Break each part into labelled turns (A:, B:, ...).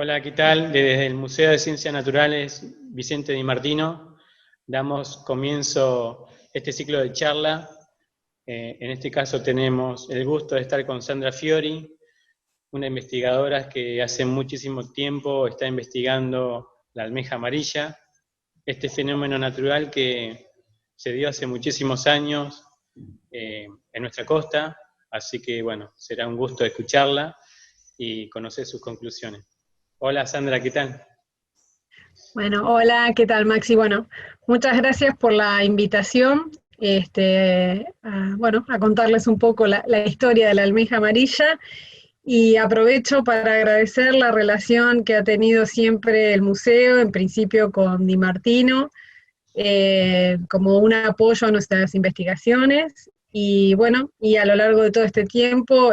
A: Hola, ¿qué tal? Desde el Museo de Ciencias Naturales Vicente Di Martino damos comienzo a este ciclo de charla. En este caso tenemos el gusto de estar con Sandra Fiori, una investigadora que hace muchísimo tiempo está investigando la almeja amarilla, este fenómeno natural que se dio hace muchísimos años en nuestra costa, así que bueno, será un gusto escucharla y conocer sus conclusiones. Hola Sandra, ¿qué tal?
B: Bueno, hola, ¿qué tal, Maxi? Bueno, muchas gracias por la invitación, a contarles un poco la historia de la almeja amarilla, y aprovecho para agradecer la relación que ha tenido siempre el museo, en principio con Di Martino, como un apoyo a nuestras investigaciones, y bueno, y a lo largo de todo este tiempo,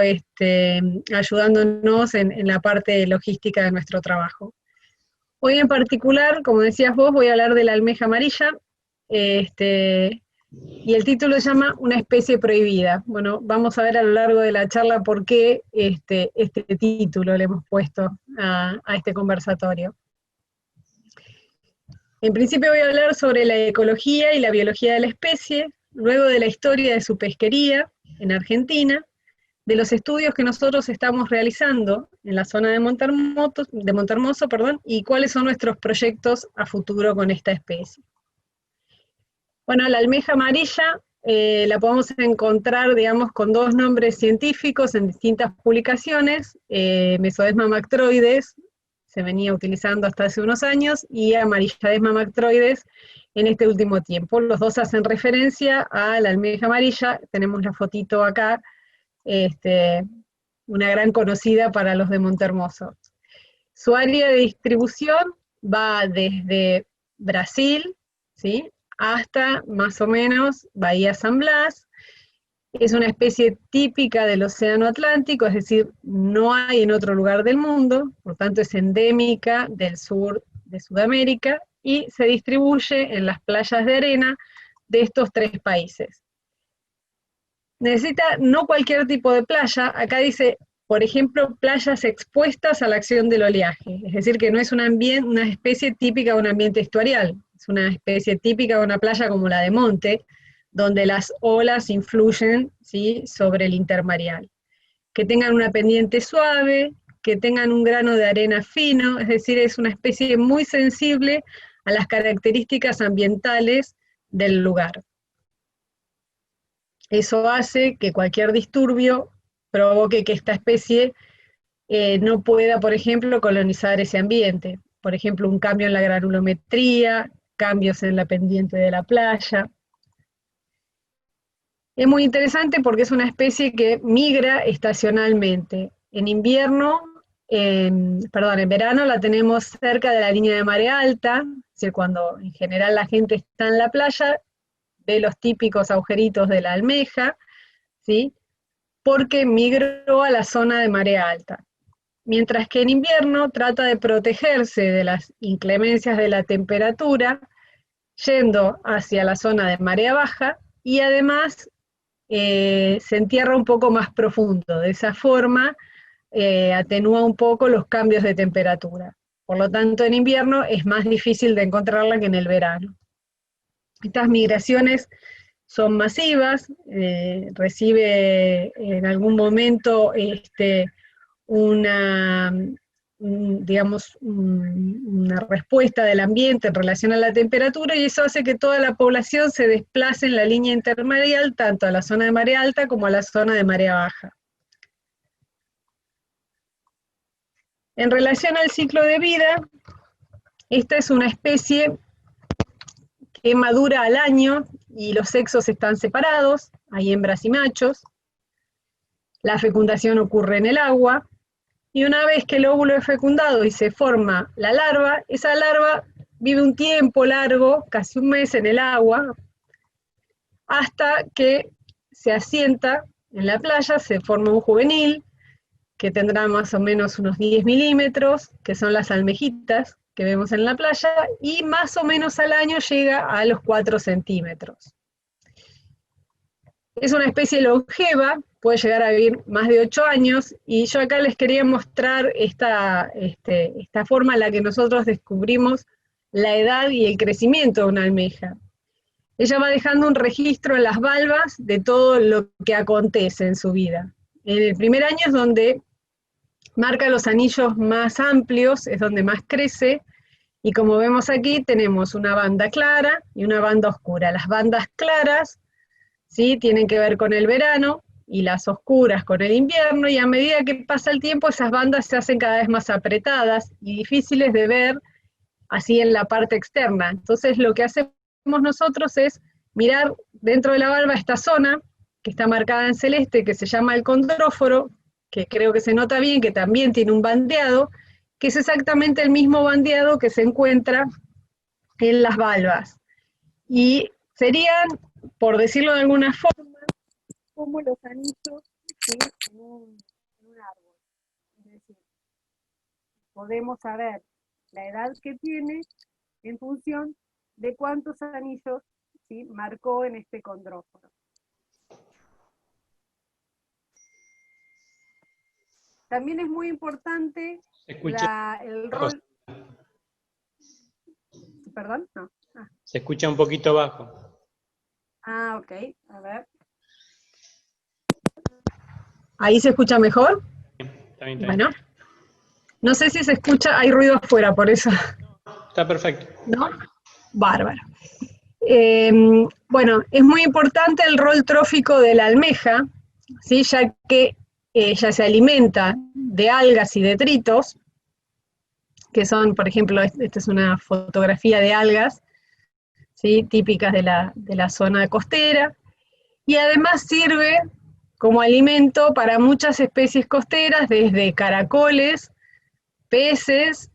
B: ayudándonos en la parte logística de nuestro trabajo. Hoy en particular, como decías vos, voy a hablar de la almeja amarilla, y el título se llama Una especie prohibida. Bueno, vamos a ver a lo largo de la charla por qué este título le hemos puesto a este conversatorio. En principio voy a hablar sobre la ecología y la biología de la especie, luego de la historia de su pesquería en Argentina, de los estudios que nosotros estamos realizando en la zona de Montermoso, y cuáles son nuestros proyectos a futuro con esta especie. Bueno, la almeja amarilla la podemos encontrar, digamos, con dos nombres científicos en distintas publicaciones: Mesodesma mactroides, se venía utilizando hasta hace unos años, y Amarilladesma mactroides en este último tiempo. Los dos hacen referencia a la almeja amarilla. Tenemos la fotito acá, una gran conocida para los de Montermoso. Su área de distribución va desde Brasil, ¿sí?, hasta más o menos Bahía San Blas. Es una especie típica del Océano Atlántico, es decir, no hay en otro lugar del mundo, por tanto es endémica del sur de Sudamérica y se distribuye en las playas de arena de estos tres países. Necesita no cualquier tipo de playa. Acá dice, por ejemplo, playas expuestas a la acción del oleaje, es decir, que no es una especie típica de un ambiente estuarial, es una especie típica de una playa como la de Monte, donde las olas influyen, ¿sí?, sobre el intermareal. Que tengan una pendiente suave, que tengan un grano de arena fino, es decir, es una especie muy sensible a las características ambientales del lugar. Eso hace que cualquier disturbio provoque que esta especie no pueda, por ejemplo, colonizar ese ambiente. Por ejemplo, un cambio en la granulometría, cambios en la pendiente de la playa. Es muy interesante porque es una especie que migra estacionalmente. En invierno, en verano la tenemos cerca de la línea de marea alta, es decir, cuando en general la gente está en la playa, ve los típicos agujeritos de la almeja, ¿sí?, porque migró a la zona de marea alta. Mientras que en invierno trata de protegerse de las inclemencias de la temperatura, yendo hacia la zona de marea baja, y además se entierra un poco más profundo. De esa forma atenúa un poco los cambios de temperatura. Por lo tanto, en invierno es más difícil de encontrarla que en el verano. Estas migraciones son masivas, recibe en algún momento una, una respuesta del ambiente en relación a la temperatura, y eso hace que toda la población se desplace en la línea intermareal, tanto a la zona de marea alta como a la zona de marea baja. En relación al ciclo de vida, esta es una especie que madura al año y los sexos están separados, hay hembras y machos. La fecundación ocurre en el agua, y una vez que el óvulo es fecundado y se forma la larva, esa larva vive un tiempo largo, casi un mes en el agua, hasta que se asienta en la playa, se forma un juvenil, que tendrá más o menos unos 10 milímetros, que son las almejitas que vemos en la playa, y más o menos al año llega a los 4 centímetros. Es una especie longeva, puede llegar a vivir más de 8 años, y yo acá les quería mostrar esta forma en la que nosotros descubrimos la edad y el crecimiento de una almeja. Ella va dejando un registro en las valvas de todo lo que acontece en su vida. En el primer año es donde marca los anillos más amplios, es donde más crece, y como vemos aquí tenemos una banda clara y una banda oscura. Las bandas claras, ¿sí?, tienen que ver con el verano, y las oscuras con el invierno, y a medida que pasa el tiempo esas bandas se hacen cada vez más apretadas y difíciles de ver así en la parte externa. Entonces lo que hacemos nosotros es mirar dentro de la valva esta zona, que está marcada en celeste, que se llama el condróforo, que creo que se nota bien, que también tiene un bandeado, que es exactamente el mismo bandeado que se encuentra en las valvas. Y serían, por decirlo de alguna forma, como los anillos, ¿sí?, en un árbol. Es decir, podemos saber la edad que tiene en función de cuántos anillos, ¿sí?, marcó en este condróforo. También es muy importante el rol... ¿Perdón? No.
A: Se escucha un poquito bajo.
B: Ah, ok, a ver. ¿Ahí se escucha mejor?
A: Está bien,
B: bueno, no sé si se escucha, hay ruido afuera, por eso.
A: Está perfecto.
B: ¿No? Bárbaro. Bueno, es muy importante el rol trófico de la almeja, ¿sí?, ya que ella se alimenta de algas y detritos, que son, por ejemplo, esta es una fotografía de algas, ¿sí?, típicas de la zona costera, y además sirve como alimento para muchas especies costeras, desde caracoles, peces,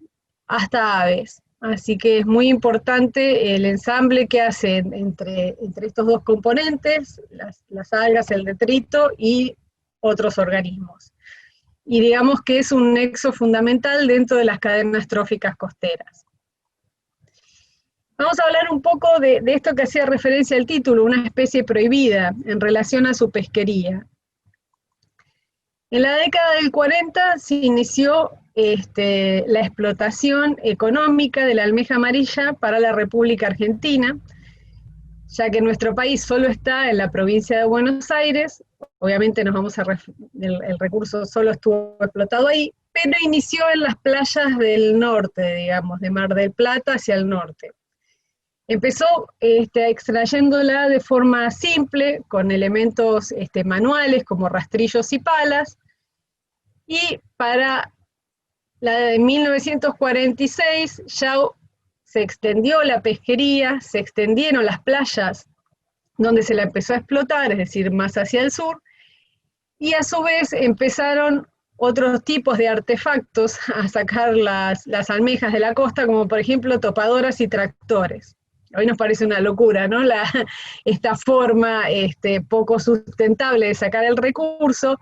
B: hasta aves. Así que es muy importante el ensamble que hace entre estos dos componentes, las algas, el detrito y otros organismos. Y digamos que es un nexo fundamental dentro de las cadenas tróficas costeras. Vamos a hablar un poco de esto que hacía referencia al título, una especie prohibida, en relación a su pesquería. En la década del 40 se inició la explotación económica de la almeja amarilla para la República Argentina, ya que nuestro país solo está en la provincia de Buenos Aires. Obviamente el recurso solo estuvo explotado ahí, pero inició en las playas del norte, digamos, de Mar del Plata hacia el norte. Empezó extrayéndola de forma simple, con elementos manuales como rastrillos y palas, y para la de 1946 ya se extendió la pesquería, se extendieron las playas donde se la empezó a explotar, es decir, más hacia el sur, y a su vez empezaron otros tipos de artefactos a sacar las almejas de la costa, como por ejemplo topadoras y tractores. Hoy nos parece una locura, ¿no?, esta forma poco sustentable de sacar el recurso,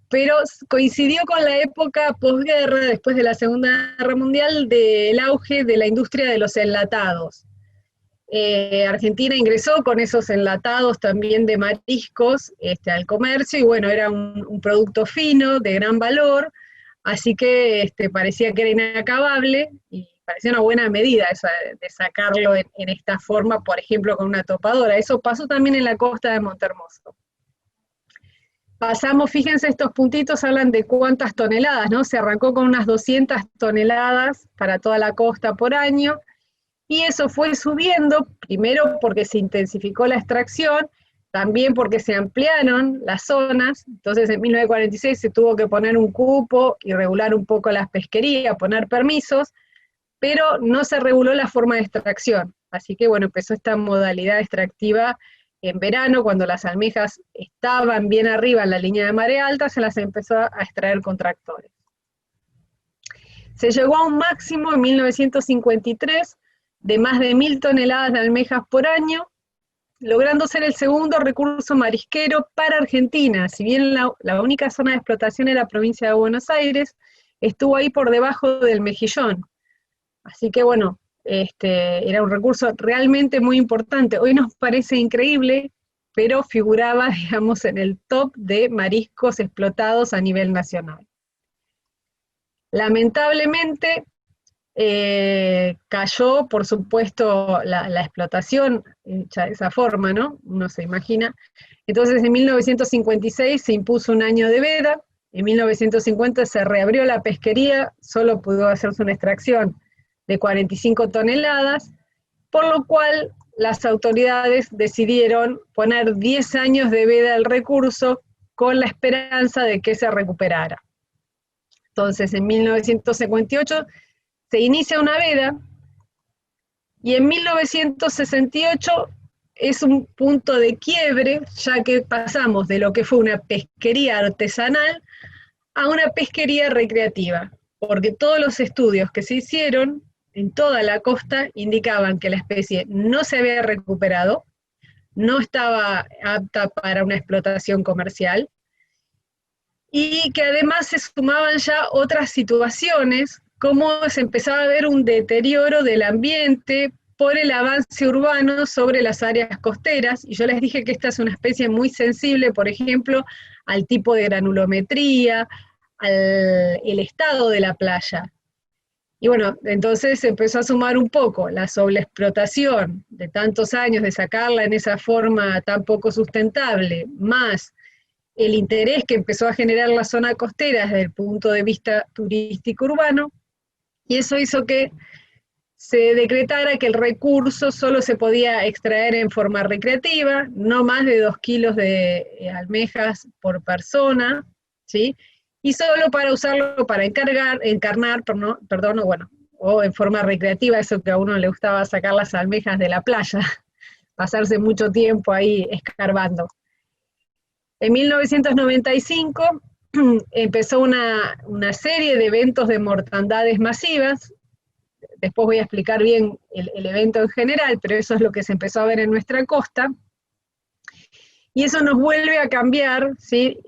B: pero coincidió con la época posguerra, después de la Segunda Guerra Mundial, del auge de la industria de los enlatados. Argentina ingresó con esos enlatados también de mariscos al comercio, y bueno, era un producto fino, de gran valor, así que parecía que era inacabable, y parecía una buena medida esa de sacarlo en esta forma, por ejemplo, con una topadora. Eso pasó también en la costa de Montermoso. Pasamos, fíjense, estos puntitos hablan de cuántas toneladas, ¿no? Se arrancó con unas 200 toneladas para toda la costa por año, y eso fue subiendo, primero porque se intensificó la extracción, también porque se ampliaron las zonas. Entonces en 1946 se tuvo que poner un cupo y regular un poco las pesquerías, poner permisos, pero no se reguló la forma de extracción. Así que bueno, empezó esta modalidad extractiva en verano, cuando las almejas estaban bien arriba en la línea de marea alta, se las empezó a extraer con tractores. Se llegó a un máximo en 1953 de más de 1000 toneladas de almejas por año, logrando ser el segundo recurso marisquero para Argentina. Si bien la única zona de explotación era la provincia de Buenos Aires, estuvo ahí por debajo del mejillón. Así que bueno, era un recurso realmente muy importante. Hoy nos parece increíble pero figuraba, digamos, en el top de mariscos explotados a nivel nacional. Lamentablemente, cayó, por supuesto, la explotación hecha de esa forma, ¿no? Uno se imagina. Entonces, en 1956 se impuso un año de veda, en 1950 se reabrió la pesquería, solo pudo hacerse una extracción de 45 toneladas, por lo cual las autoridades decidieron poner 10 años de veda al recurso con la esperanza de que se recuperara. Entonces, en 1958 se inicia una veda, y en 1968 es un punto de quiebre, ya que pasamos de lo que fue una pesquería artesanal a una pesquería recreativa, porque todos los estudios que se hicieron en toda la costa indicaban que la especie no se había recuperado, no estaba apta para una explotación comercial, y que además se sumaban ya otras situaciones, como se empezaba a ver un deterioro del ambiente por el avance urbano sobre las áreas costeras, y yo les dije que esta es una especie muy sensible, por ejemplo, al tipo de granulometría, el estado de la playa. Y bueno, entonces se empezó a sumar un poco la sobreexplotación de tantos años, de sacarla en esa forma tan poco sustentable, más el interés que empezó a generar la zona costera desde el punto de vista turístico urbano, y eso hizo que se decretara que el recurso solo se podía extraer en forma recreativa, no más de 2 kilos de almejas por persona, ¿sí? Y solo para usarlo para encarnar, perdón, o en forma recreativa, eso que a uno le gustaba sacar las almejas de la playa, pasarse mucho tiempo ahí escarbando. En 1995 empezó una serie de eventos de mortandades masivas. Después voy a explicar bien el evento en general, pero eso es lo que se empezó a ver en nuestra costa. Y eso nos vuelve a cambiar, ¿sí?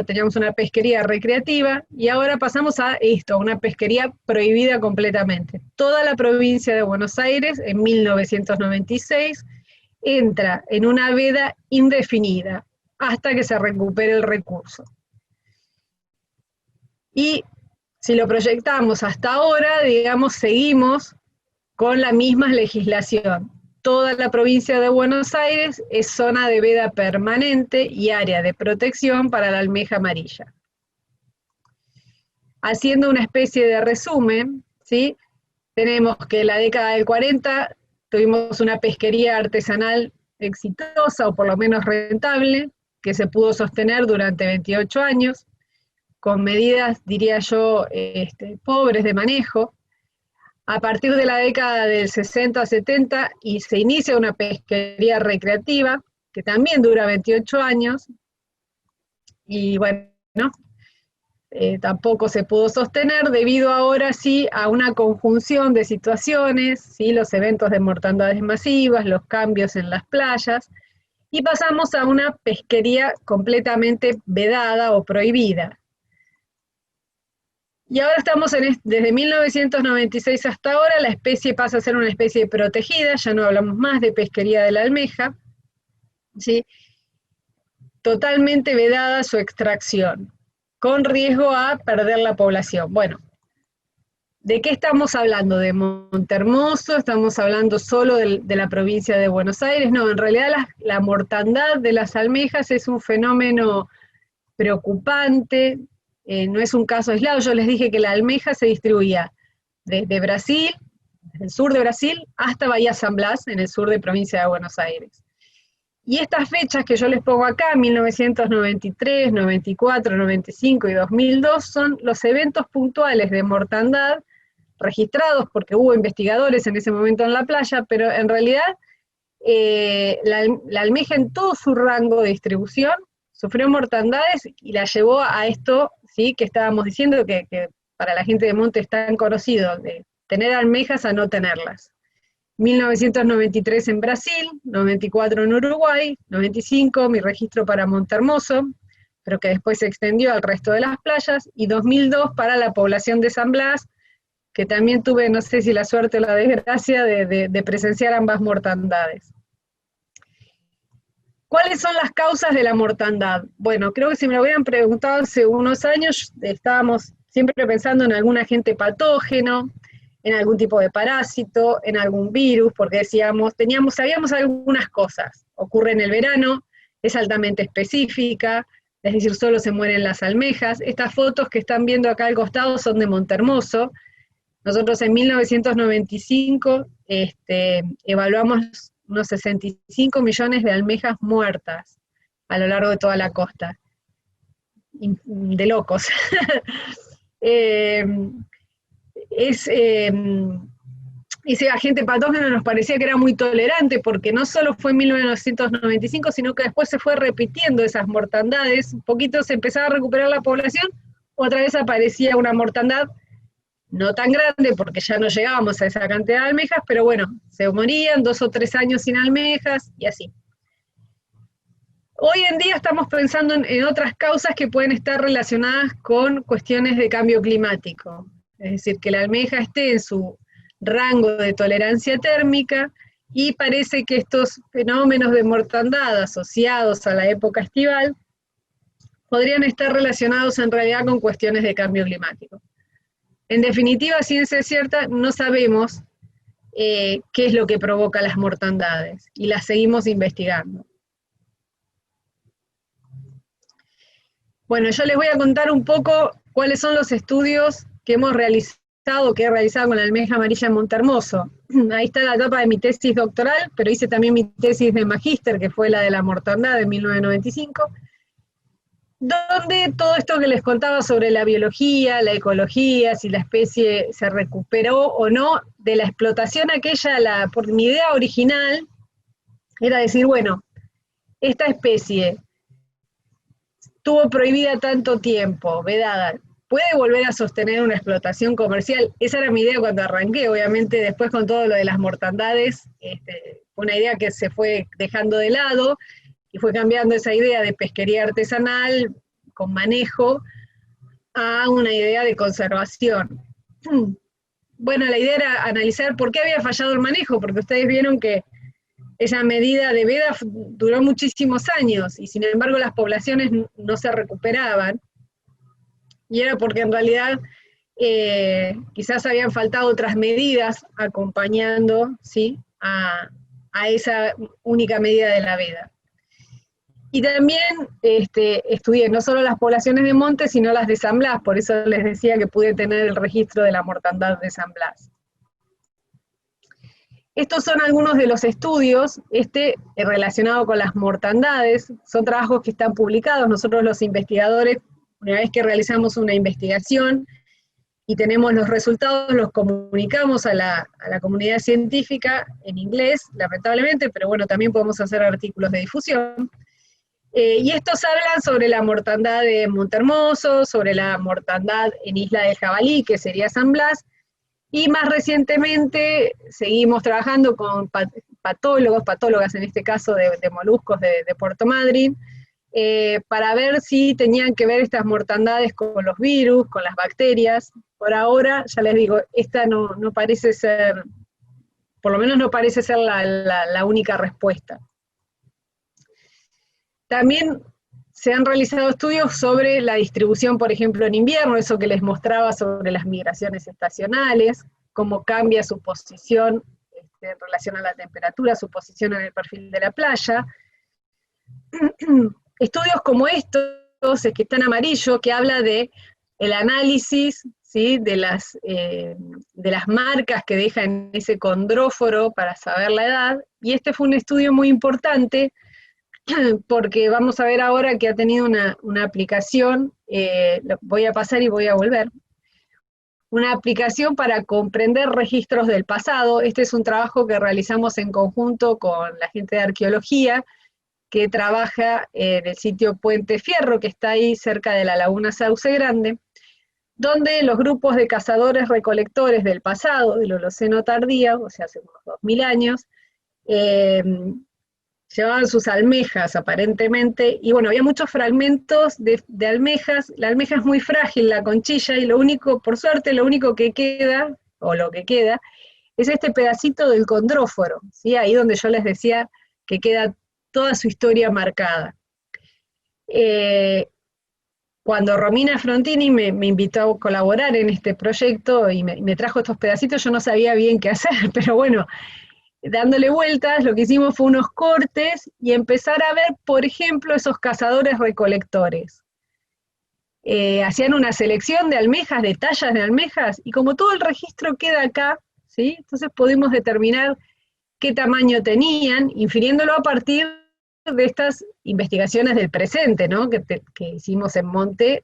B: Teníamos una pesquería recreativa, y ahora pasamos a esto, una pesquería prohibida completamente. Toda la provincia de Buenos Aires, en 1996, entra en una veda indefinida, hasta que se recupere el recurso. Y si lo proyectamos hasta ahora, digamos, seguimos con la misma legislación. Toda la provincia de Buenos Aires es zona de veda permanente y área de protección para la almeja amarilla. Haciendo una especie de resumen, ¿sí? Tenemos que en la década del 40 tuvimos una pesquería artesanal exitosa, o por lo menos rentable, que se pudo sostener durante 28 años, con medidas, diría yo, pobres de manejo. A partir de la década del 60-70 y se inicia una pesquería recreativa, que también dura 28 años, y bueno, tampoco se pudo sostener, debido ahora sí a una conjunción de situaciones, ¿sí? Los eventos de mortandades masivas, los cambios en las playas, y pasamos a una pesquería completamente vedada o prohibida. Y ahora estamos desde 1996 hasta ahora, la especie pasa a ser una especie protegida, ya no hablamos más de pesquería de la almeja, ¿sí? Totalmente vedada su extracción, con riesgo a perder la población. Bueno, ¿de qué estamos hablando? ¿De Montehermoso? ¿Estamos hablando solo de la provincia de Buenos Aires? No, en realidad la mortandad de las almejas es un fenómeno preocupante, no es un caso aislado. Yo les dije que la almeja se distribuía desde Brasil, desde el sur de Brasil, hasta Bahía San Blas, en el sur de provincia de Buenos Aires. Y estas fechas que yo les pongo acá, 1993, 94, 95 y 2002, son los eventos puntuales de mortandad registrados, porque hubo investigadores en ese momento en la playa, pero en realidad la almeja en todo su rango de distribución sufrió mortandades y la llevó a esto, ¿sí? Que estábamos diciendo que para la gente de monte es tan conocido, de tener almejas a no tenerlas. 1993 en Brasil, 94 en Uruguay, 95 mi registro para Montehermoso, pero que después se extendió al resto de las playas, y 2002 para la población de San Blas, que también tuve, no sé si la suerte o la desgracia, de presenciar ambas mortandades. ¿Cuáles son las causas de la mortandad? Bueno, creo que si me lo hubieran preguntado hace unos años, estábamos siempre pensando en algún agente patógeno, en algún tipo de parásito, en algún virus, porque sabíamos algunas cosas. Ocurre en el verano, es altamente específica, es decir, solo se mueren las almejas. Estas fotos que están viendo acá al costado son de Montermoso. Nosotros en 1995 evaluamos unos 65 millones de almejas muertas a lo largo de toda la costa. De locos. Ese agente patógeno nos parecía que era muy tolerante, porque no solo fue en 1995, sino que después se fue repitiendo esas mortandades. Un poquito se empezaba a recuperar la población, otra vez aparecía una mortandad no tan grande, porque ya no llegábamos a esa cantidad de almejas, pero bueno, se morían 2 o 3 años sin almejas, y así. Hoy en día estamos pensando en otras causas que pueden estar relacionadas con cuestiones de cambio climático. Es decir, que la almeja esté en su rango de tolerancia térmica, y parece que estos fenómenos de mortandad asociados a la época estival podrían estar relacionados en realidad con cuestiones de cambio climático. En definitiva, ciencia cierta, no sabemos qué es lo que provoca las mortandades, y las seguimos investigando. Bueno, yo les voy a contar un poco cuáles son los estudios que hemos realizado, que he realizado con la almeja amarilla en Montermoso. Ahí está la etapa de mi tesis doctoral, pero hice también mi tesis de magíster, que fue la de la mortandad de 1995, donde todo esto que les contaba sobre la biología, la ecología, si la especie se recuperó o no de la explotación aquella, por mi idea original, era decir, bueno, esta especie estuvo prohibida tanto tiempo, vedada, ¿puede volver a sostener una explotación comercial? Esa era mi idea cuando arranqué. Obviamente después, con todo lo de las mortandades, fue una idea que se fue dejando de lado, y fue cambiando esa idea de pesquería artesanal con manejo a una idea de conservación. Bueno, la idea era analizar por qué había fallado el manejo, porque ustedes vieron que esa medida de veda duró muchísimos años, y sin embargo las poblaciones no se recuperaban, y era porque en realidad quizás habían faltado otras medidas acompañando, ¿sí?, a esa única medida de la veda. Y también estudié no solo las poblaciones de monte, sino las de San Blas, por eso les decía que pude tener el registro de la mortandad de San Blas. Estos son algunos de los estudios relacionados con las mortandades. Son trabajos que están publicados. Nosotros los investigadores, una vez que realizamos una investigación y tenemos los resultados, los comunicamos a la comunidad científica en inglés, lamentablemente, pero bueno, también podemos hacer artículos de difusión. Y estos hablan sobre la mortandad de Montermoso, sobre la mortandad en Isla del Jabalí, que sería San Blas, y más recientemente seguimos trabajando con patólogas en este caso de moluscos de Puerto Madryn, para ver si tenían que ver estas mortandades con los virus, con las bacterias. Por ahora, ya les digo, esta no parece ser, por lo menos no parece ser la única respuesta. También se han realizado estudios sobre la distribución, por ejemplo, en invierno, eso que les mostraba sobre las migraciones estacionales, cómo cambia su posición en relación a la temperatura, su posición en el perfil de la playa. Estudios como estos, que están en amarillo, que habla de el análisis, ¿sí?, de las marcas que deja en ese condróforo para saber la edad, y este fue un estudio muy importante, porque vamos a ver ahora que ha tenido una aplicación, voy a pasar y voy a volver, una aplicación para comprender registros del pasado. Este es un trabajo que realizamos en conjunto con la gente de arqueología, que trabaja en el sitio Puente Fierro, que está ahí cerca de la laguna Sauce Grande, donde los grupos de cazadores-recolectores del pasado, del Holoceno tardío, o sea, hace unos 2000 años, llevaban sus almejas, aparentemente, y bueno, había muchos fragmentos de almejas. La almeja es muy frágil, la conchilla, y lo único, por suerte, lo único que queda, o lo que queda, es este pedacito del condróforo, ¿sí? Ahí donde yo les decía que queda toda su historia marcada. Cuando Romina Frontini me invitó a colaborar en este proyecto y me trajo estos pedacitos, yo no sabía bien qué hacer, pero bueno, dándole vueltas, lo que hicimos fue unos cortes y empezar a ver, por ejemplo, esos cazadores recolectores. Hacían una selección de almejas, de tallas de almejas, y como todo el registro queda acá, ¿sí? Entonces pudimos determinar qué tamaño tenían, infiriéndolo a partir de estas investigaciones del presente, ¿no? que hicimos en Monte,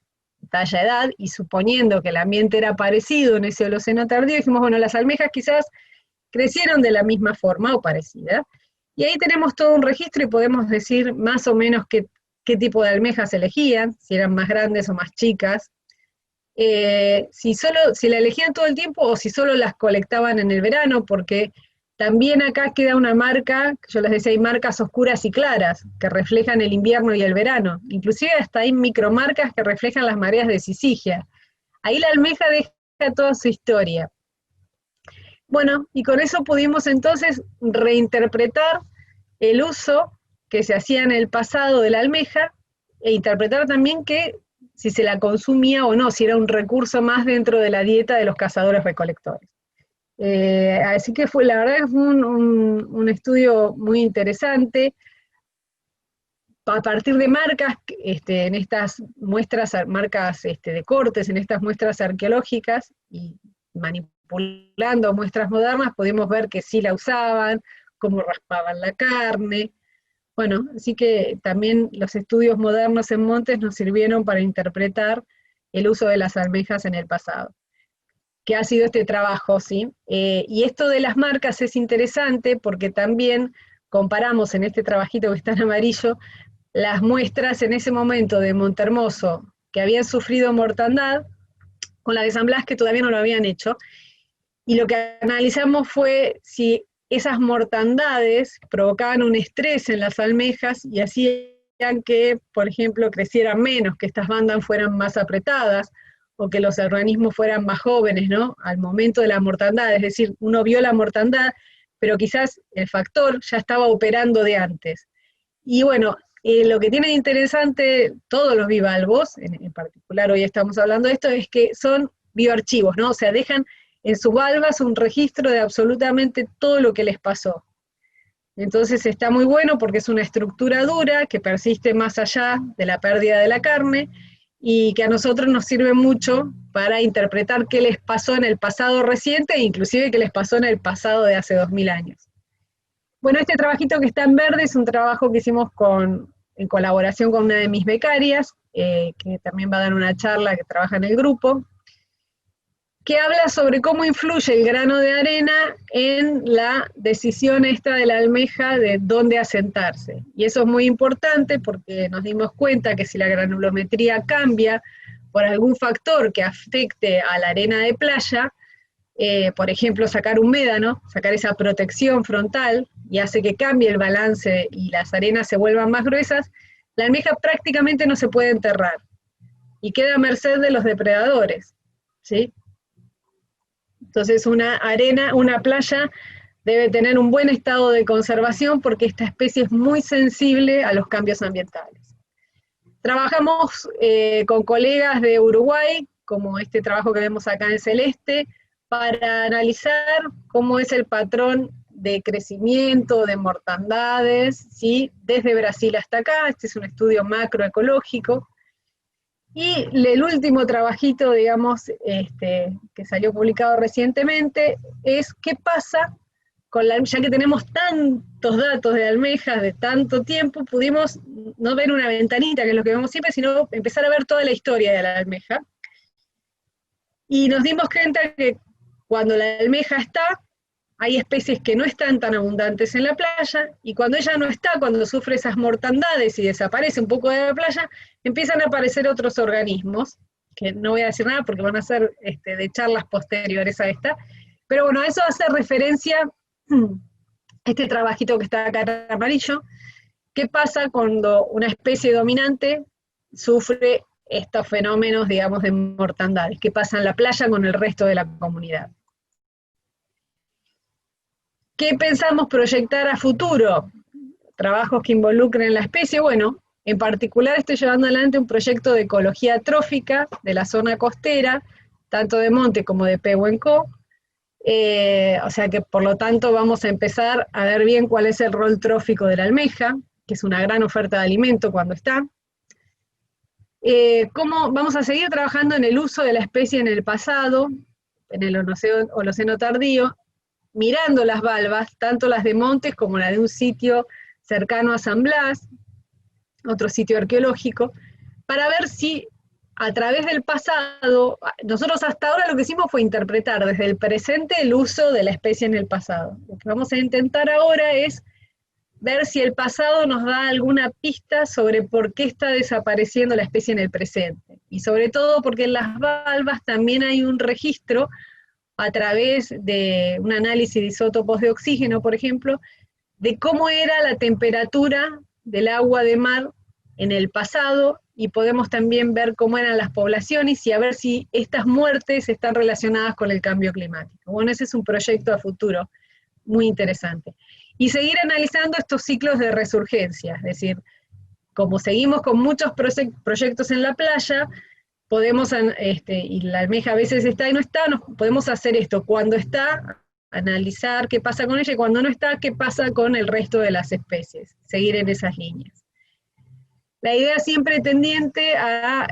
B: talla edad, y suponiendo que el ambiente era parecido en ese Holoceno tardío, dijimos, bueno, las almejas quizás crecieron de la misma forma o parecida, y ahí tenemos todo un registro y podemos decir más o menos qué tipo de almejas elegían, si eran más grandes o más chicas, si la elegían todo el tiempo o si solo las colectaban en el verano, porque también acá queda una marca, yo les decía, hay marcas oscuras y claras, que reflejan el invierno y el verano. Inclusive hasta hay micromarcas que reflejan las mareas de Syzygia. Ahí la almeja deja toda su historia. Bueno, y con eso pudimos entonces reinterpretar el uso que se hacía en el pasado de la almeja, e interpretar también que si se la consumía o no, si era un recurso más dentro de la dieta de los cazadores-recolectores. Así que la verdad que fue un estudio muy interesante, a partir de marcas, en estas muestras, marcas de cortes, en estas muestras arqueológicas, y manipulando muestras modernas, pudimos ver que sí la usaban, cómo raspaban la carne. Bueno, así que también los estudios modernos en montes nos sirvieron para interpretar el uso de las almejas en el pasado. Que ha sido este trabajo, ¿sí? Y esto de las marcas es interesante porque también comparamos en este trabajito que está en amarillo, las muestras en ese momento de Montehermoso que habían sufrido mortandad, con la de San Blas que todavía no lo habían hecho, y lo que analizamos fue si esas mortandades provocaban un estrés en las almejas y hacían que, por ejemplo, crecieran menos, que estas bandas fueran más apretadas, o que los organismos fueran más jóvenes, ¿no? Al momento de la mortandad, es decir, uno vio la mortandad, pero quizás el factor ya estaba operando de antes. Y bueno, lo que tiene de interesante todos los bivalvos, en particular hoy estamos hablando de esto, es que son bioarchivos, ¿no? O sea, dejan en sus valvas un registro de absolutamente todo lo que les pasó. Entonces está muy bueno porque es una estructura dura que persiste más allá de la pérdida de la carne, y que a nosotros nos sirve mucho para interpretar qué les pasó en el pasado reciente, e inclusive qué les pasó en el pasado de hace 2000 años. Bueno, este trabajito que está en verde es un trabajo que hicimos en colaboración con una de mis becarias, que también va a dar una charla, que trabaja en el grupo, que habla sobre cómo influye el grano de arena en la decisión esta de la almeja de dónde asentarse. Y eso es muy importante porque nos dimos cuenta que si la granulometría cambia por algún factor que afecte a la arena de playa, por ejemplo, sacar un médano, sacar esa protección frontal, y hace que cambie el balance y las arenas se vuelvan más gruesas, la almeja prácticamente no se puede enterrar, y queda a merced de los depredadores, ¿sí? Entonces una playa debe tener un buen estado de conservación porque esta especie es muy sensible a los cambios ambientales. Trabajamos con colegas de Uruguay, como este trabajo que vemos acá en celeste, para analizar cómo es el patrón de crecimiento, de mortandades, ¿sí? Desde Brasil hasta acá. Este es un estudio macroecológico. Y el último trabajito, digamos, que salió publicado recientemente, es qué pasa con ya que tenemos tantos datos de almejas de tanto tiempo, pudimos no ver una ventanita, que es lo que vemos siempre, sino empezar a ver toda la historia de la almeja. Y nos dimos cuenta que cuando la almeja está, hay especies que no están tan abundantes en la playa, y cuando ella no está, cuando sufre esas mortandades y desaparece un poco de la playa, empiezan a aparecer otros organismos, que no voy a decir nada porque van a ser de charlas posteriores a esta, pero bueno, eso hace referencia a este trabajito que está acá en amarillo. ¿Qué pasa cuando una especie dominante sufre estos fenómenos, digamos, de mortandades? ¿Qué pasa en la playa con el resto de la comunidad? ¿Qué pensamos proyectar a futuro? trabajos que involucren la especie. Bueno, en particular estoy llevando adelante un proyecto de ecología trófica de la zona costera, tanto de monte como de Pehuenco. O sea que por lo tanto vamos a empezar a ver bien cuál es el rol trófico de la almeja, que es una gran oferta de alimento cuando está. Cómo vamos a seguir trabajando en el uso de la especie en el pasado, en el Holoceno tardío, mirando las valvas, tanto las de montes como la de un sitio cercano a San Blas, otro sitio arqueológico, para ver si a través del pasado, nosotros hasta ahora lo que hicimos fue interpretar desde el presente el uso de la especie en el pasado. Lo que vamos a intentar ahora es ver si el pasado nos da alguna pista sobre por qué está desapareciendo la especie en el presente. Y sobre todo porque en las valvas también hay un registro a través de un análisis de isótopos de oxígeno, por ejemplo, de cómo era la temperatura del agua de mar en el pasado, y podemos también ver cómo eran las poblaciones y a ver si estas muertes están relacionadas con el cambio climático. Bueno, ese es un proyecto a futuro muy interesante. Y seguir analizando estos ciclos de resurgencia, es decir, como seguimos con muchos proyectos en la playa, podemos, y la almeja a veces está y no está, podemos hacer esto, cuando está, analizar qué pasa con ella, y cuando no está, qué pasa con el resto de las especies, seguir en esas líneas. La idea siempre tendiente a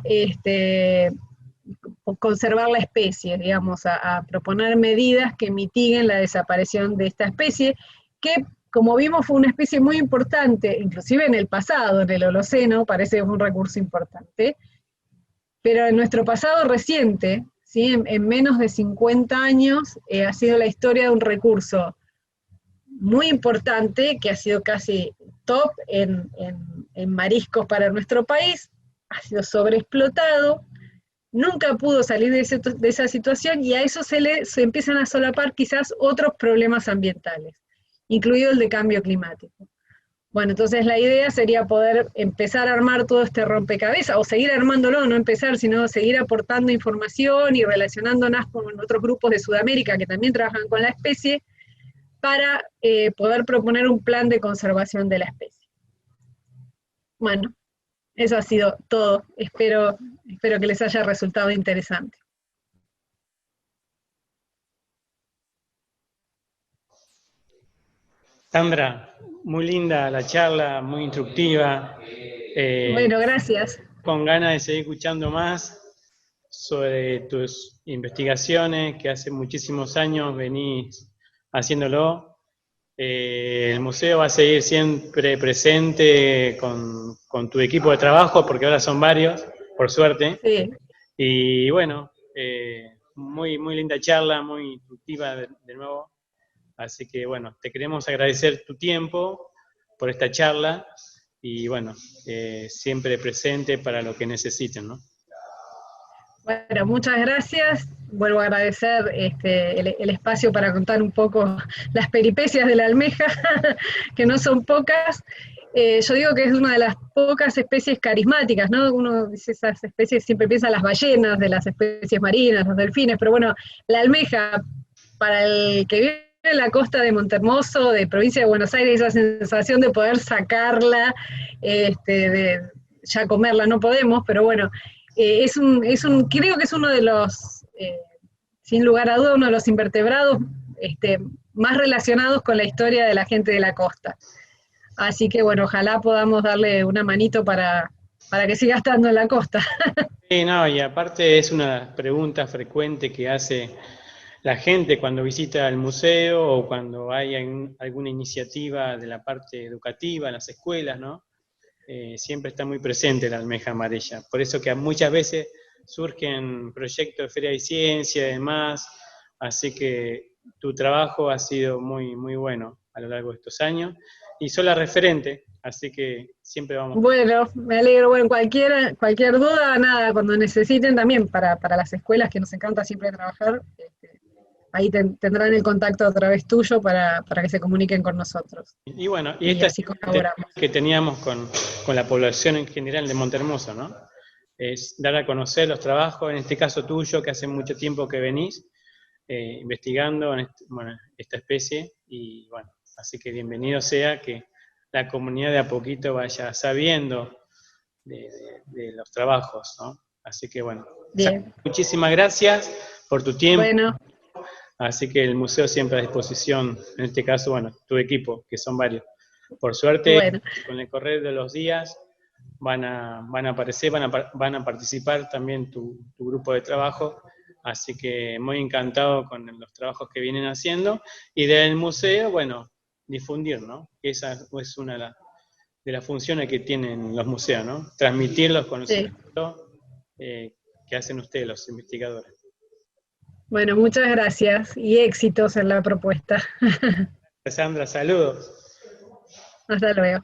B: conservar la especie, digamos, a proponer medidas que mitiguen la desaparición de esta especie, que como vimos fue una especie muy importante, inclusive en el pasado, en el Holoceno, parece un recurso importante, pero en nuestro pasado reciente, ¿sí? En menos de 50 años, ha sido la historia de un recurso muy importante, que ha sido casi top en mariscos para nuestro país, ha sido sobreexplotado, nunca pudo salir de esa situación, y a eso se empiezan a solapar quizás otros problemas ambientales, incluido el de cambio climático. Bueno, entonces la idea sería poder empezar a armar todo este rompecabezas, o seguir armándolo, no empezar, sino seguir aportando información y relacionándonos con otros grupos de Sudamérica que también trabajan con la especie, para poder proponer un plan de conservación de la especie. Bueno, eso ha sido todo. Espero que les haya resultado interesante.
A: Sandra, muy linda la charla, muy instructiva.
B: Bueno, gracias.
A: Con ganas de seguir escuchando más sobre tus investigaciones, que hace muchísimos años venís haciéndolo. El museo va a seguir siempre presente con tu equipo de trabajo, porque ahora son varios, por suerte.
B: Sí.
A: Y bueno, muy, muy linda charla, muy instructiva de nuevo. Así que bueno, te queremos agradecer tu tiempo por esta charla y bueno, siempre presente para lo que necesiten, ¿no?
B: Bueno, muchas gracias. Vuelvo a agradecer el espacio para contar un poco las peripecias de la almeja, que no son pocas. Yo digo que es una de las pocas especies carismáticas, ¿no? Uno dice esas especies, siempre piensa en las ballenas, de las especies marinas, los delfines, pero bueno, la almeja, para el que vive en la costa de Montehermoso, de provincia de Buenos Aires, esa sensación de poder sacarla, ya comerla no podemos, pero bueno, creo que es uno de los, sin lugar a duda, uno de los invertebrados más relacionados con la historia de la gente de la costa. Así que bueno, ojalá podamos darle una manito para que siga estando en la costa.
A: Sí, no, y aparte es una pregunta frecuente que hace la gente cuando visita el museo o cuando hay alguna iniciativa de la parte educativa en las escuelas, ¿no? Siempre está muy presente la almeja amarilla. Por eso que muchas veces surgen proyectos de feria de ciencia y demás, así que tu trabajo ha sido muy, muy bueno a lo largo de estos años, y sos la referente, así que siempre vamos.
B: Bueno, me alegro. Bueno, cualquier duda, nada, cuando necesiten también para las escuelas, que nos encanta siempre trabajar, ahí tendrán el contacto a través tuyo para que se comuniquen con nosotros.
A: Y bueno, y esta
B: así colaboramos.
A: Que teníamos con la población en general de Montehermoso, ¿no? Es dar a conocer los trabajos, en este caso tuyo, que hace mucho tiempo que venís investigando esta especie, y bueno, así que bienvenido sea que la comunidad de a poquito vaya sabiendo de los trabajos, ¿no? Así que bueno,
B: Bien.
A: muchísimas gracias por tu tiempo.
B: Bueno,
A: Así que el museo siempre a disposición, en este caso, bueno, tu equipo, que son varios. Por suerte,
B: bueno,
A: con el correr de los días van a aparecer, van a participar también tu grupo de trabajo, así que muy encantado con los trabajos que vienen haciendo. Y del museo, bueno, difundir, ¿no? Que esa es una de las funciones que tienen los museos, ¿no? Transmitir los
B: sí.
A: conocimientos que hacen ustedes, los investigadores.
B: Bueno, muchas gracias y éxitos en la propuesta.
A: Sandra, saludos.
B: Hasta luego.